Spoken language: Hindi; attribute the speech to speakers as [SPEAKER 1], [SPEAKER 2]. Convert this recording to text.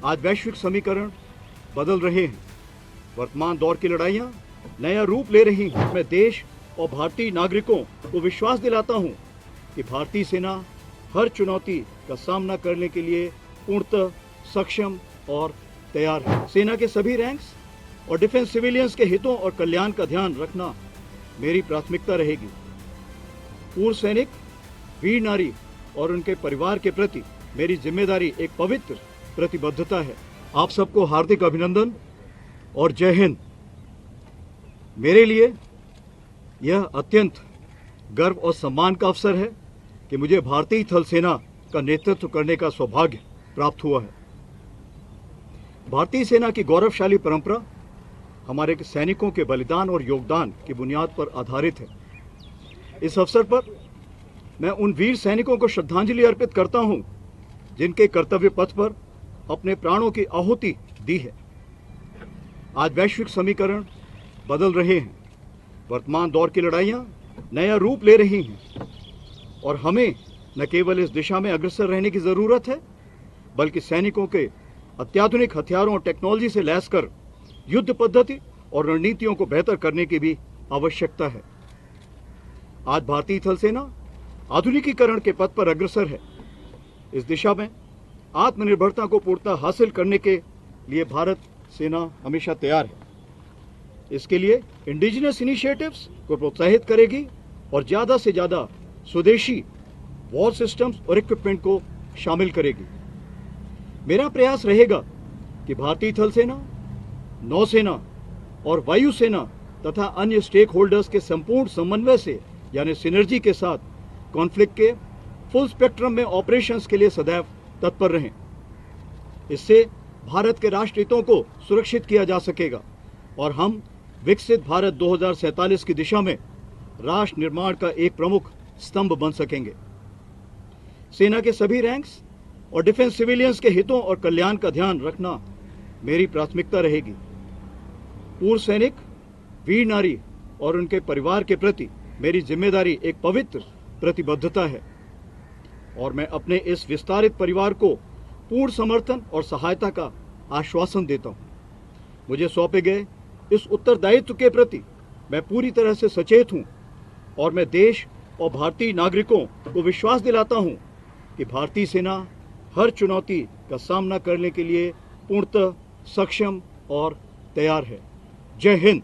[SPEAKER 1] आज वैश्विक समीकरण बदल रहे हैं। वर्तमान दौर की लड़ाइयां नया रूप ले रही हैं। मैं देश और भारतीय नागरिकों को विश्वास दिलाता हूं कि भारतीय सेना हर चुनौती का सामना करने के लिए पूर्णतः सक्षम और तैयार है। सेना के सभी रैंक्स और डिफेंस सिविलियंस के हितों और कल्याण का ध्यान रखना मेरी प्राथमिकता रहेगी। पूर्व सैनिक, वीर नारी और उनके परिवार के प्रति मेरी जिम्मेदारी एक पवित्र प्रतिबद्धता है। आप सबको हार्दिक अभिनंदन और जय हिंद। मेरे लिए यह अत्यंत गर्व और सम्मान का अवसर है कि मुझे भारतीय थल सेना का नेतृत्व करने का सौभाग्य प्राप्त हुआ है। भारतीय सेना की गौरवशाली परंपरा हमारे सैनिकों के बलिदान और योगदान की बुनियाद पर आधारित है। इस अवसर पर मैं उन वीर सैनिकों को श्रद्धांजलि अर्पित करता हूं जिनके कर्तव्य पथ पर अपने प्राणों की आहुति दी है। आज वैश्विक समीकरण बदल रहे हैं। वर्तमान दौर की लड़ाइयां नया रूप ले रही हैं और हमें न केवल इस दिशा में अग्रसर रहने की जरूरत है, बल्कि सैनिकों के अत्याधुनिक हथियारों और टेक्नोलॉजी से लैस कर युद्ध पद्धति और रणनीतियों को बेहतर करने की भी आवश्यकता है। आज भारतीय थल सेना आधुनिकीकरण के पथ पर अग्रसर है। इस दिशा में आत्मनिर्भरता को पूर्णतः हासिल करने के लिए भारत सेना हमेशा तैयार है। इसके लिए इंडिजिनस इनिशिएटिव्स को प्रोत्साहित करेगी और ज़्यादा से ज़्यादा स्वदेशी वॉर सिस्टम्स और इक्विपमेंट को शामिल करेगी। मेरा प्रयास रहेगा कि भारतीय थल सेना, नौसेना और वायुसेना तथा अन्य स्टेक होल्डर्स के संपूर्ण समन्वय से यानी सिनर्जी के साथ कॉन्फ्लिक्ट के फुल स्पेक्ट्रम में ऑपरेशंस के लिए सदैव तत्पर रहें। इससे भारत के राष्ट्र हितों को सुरक्षित किया जा सकेगा और हम विकसित भारत 2047 की दिशा में राष्ट्र निर्माण का एक प्रमुख स्तंभ बन सकेंगे। सेना के सभी रैंक्स और डिफेंस सिविलियंस के हितों और कल्याण का ध्यान रखना मेरी प्राथमिकता रहेगी। पूर्व सैनिक, वीर नारी और उनके परिवार के प्रति मेरी जिम्मेदारी एक पवित्र प्रतिबद्धता है और मैं अपने इस विस्तारित परिवार को पूर्ण समर्थन और सहायता का आश्वासन देता हूं। मुझे सौंपे गए इस उत्तरदायित्व के प्रति मैं पूरी तरह से सचेत हूं और मैं देश और भारतीय नागरिकों को विश्वास दिलाता हूं कि भारतीय सेना हर चुनौती का सामना करने के लिए पूर्णतः सक्षम और तैयार है। जय हिंद।